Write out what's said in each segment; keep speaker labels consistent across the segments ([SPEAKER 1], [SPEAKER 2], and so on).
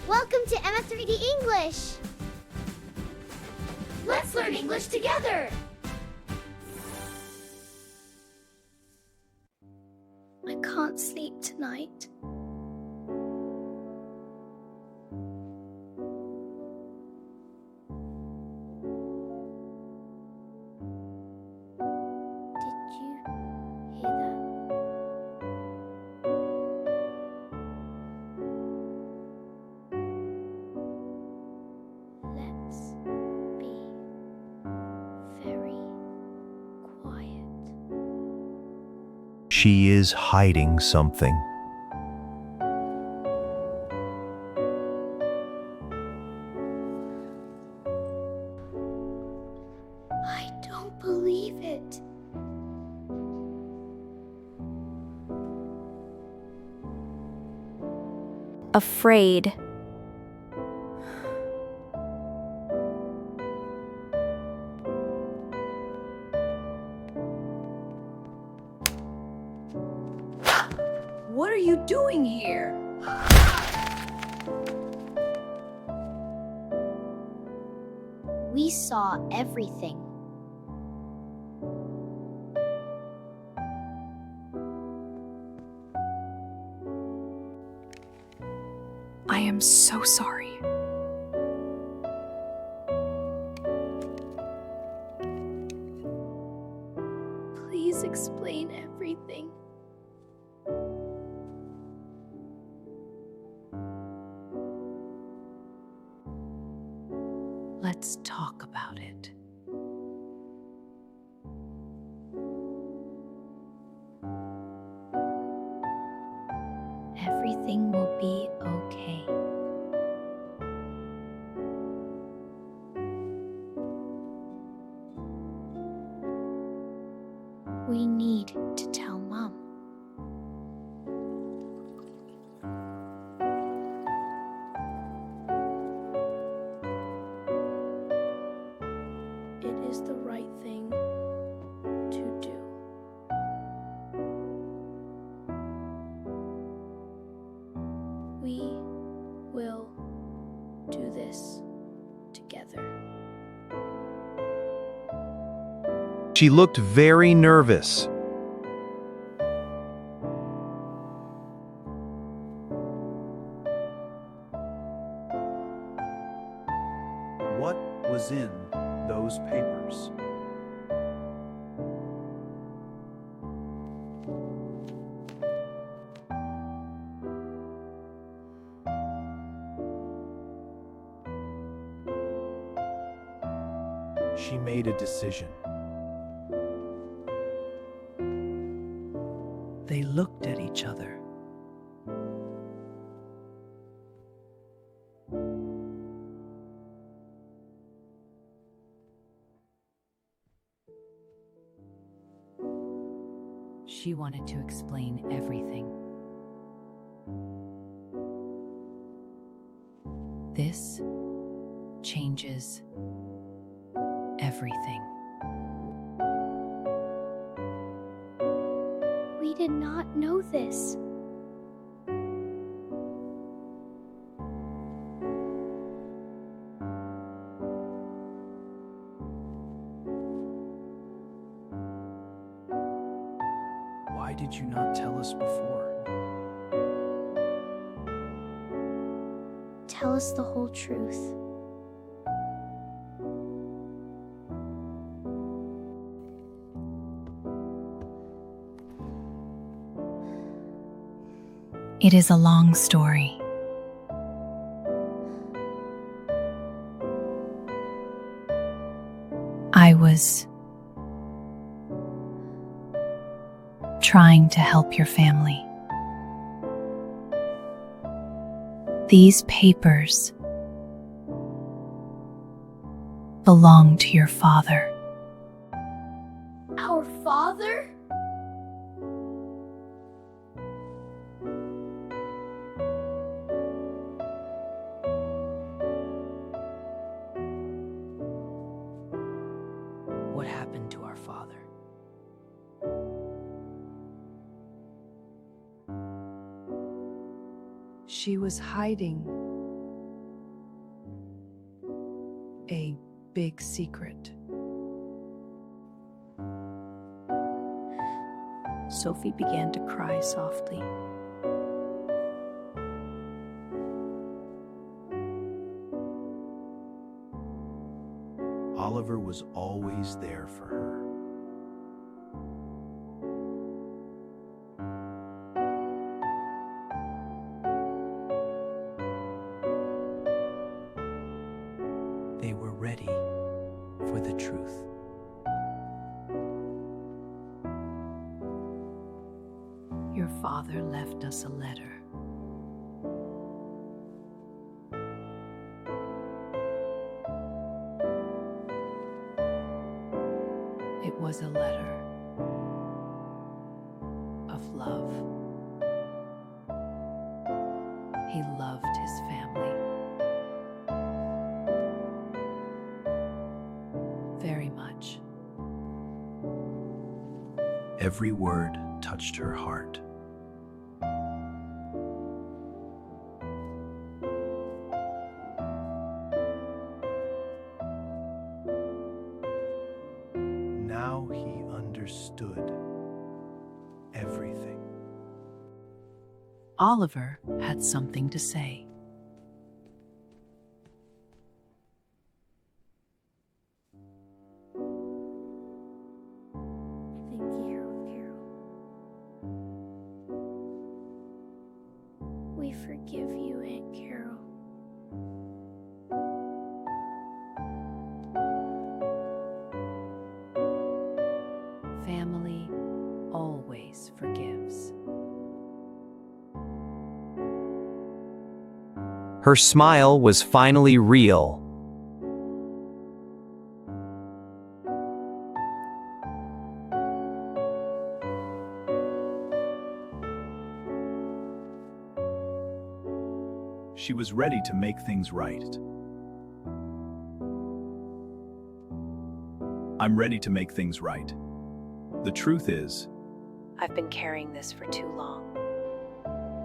[SPEAKER 1] Welcome to Emma 3D English! Let's learn English together!
[SPEAKER 2] I can't sleep tonight.
[SPEAKER 1] Did you hear that? Let's be very quiet.
[SPEAKER 3] She is hiding something.
[SPEAKER 2] I don't believe it.
[SPEAKER 4] Afraid.
[SPEAKER 5] What are you doing here?
[SPEAKER 1] We saw everything.
[SPEAKER 5] I am so sorry.
[SPEAKER 2] Please explain everything.
[SPEAKER 5] Let's talk about it.
[SPEAKER 1] Everything will be okay. We need to tell Mom.
[SPEAKER 2] It is the right thing to do. We will do this together.
[SPEAKER 3] She looked very nervous.
[SPEAKER 6] What was in those papers? She made a decision.
[SPEAKER 5] They looked at each other. She wanted to explain everything. This changes everything.
[SPEAKER 2] We did not know this.
[SPEAKER 6] Why did you not tell us before?
[SPEAKER 2] Tell us the whole truth.
[SPEAKER 5] It is a long story. I was trying to help your family. These papers belong to your father.
[SPEAKER 2] Our father?
[SPEAKER 5] What happened to our father?
[SPEAKER 7] She was hiding
[SPEAKER 5] a big secret. Sophie began to cry softly.
[SPEAKER 6] Oliver was always there for her. They were ready for the truth.
[SPEAKER 5] Your father left us a letter. It was a letter of love. He loved his family very much.
[SPEAKER 6] Every word touched her heart. Now he understood everything.
[SPEAKER 5] Oliver had something to say.
[SPEAKER 2] Thank you, Carol. We forgive you, Aunt Carol.
[SPEAKER 5] Family always forgives.
[SPEAKER 3] Her smile was finally real.
[SPEAKER 6] She was ready to make things right. I'm ready to make things right. The truth is,
[SPEAKER 7] I've been carrying this for too long.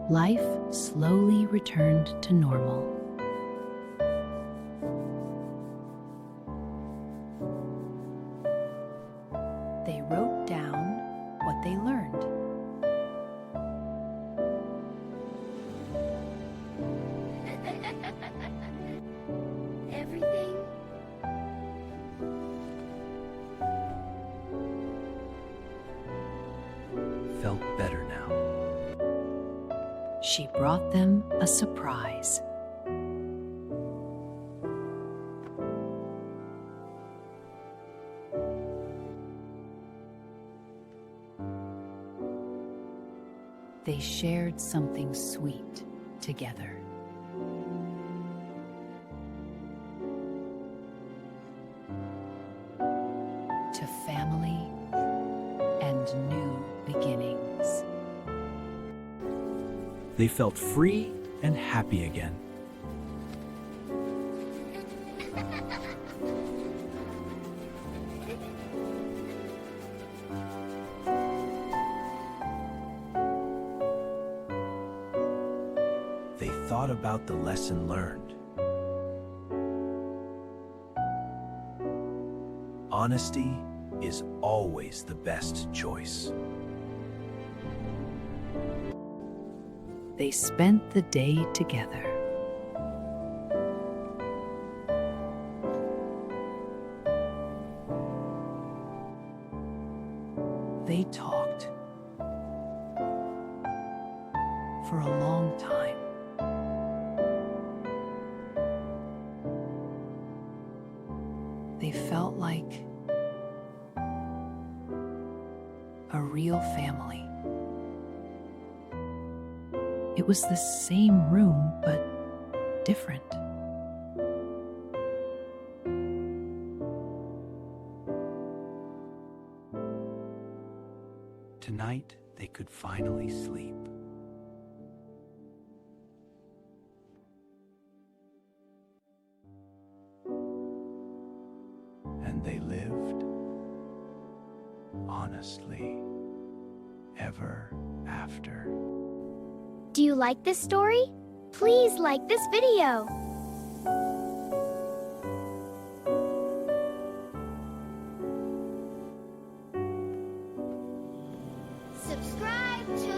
[SPEAKER 5] Life slowly returned to normal. They wrote down what they learned.
[SPEAKER 2] Everything?
[SPEAKER 6] felt better now.
[SPEAKER 5] She brought them a surprise. They shared something sweet together. To family and new beginnings.
[SPEAKER 6] They felt free and happy again. They thought about the lesson learned. Honesty is always the best choice.
[SPEAKER 5] They spent the day together. They talked for a long time. They felt like a real family. It was the same room, but different.
[SPEAKER 6] Tonight, they could finally sleep. And they lived honestly ever after.
[SPEAKER 1] Do you like this story? Please like this video. subscribe to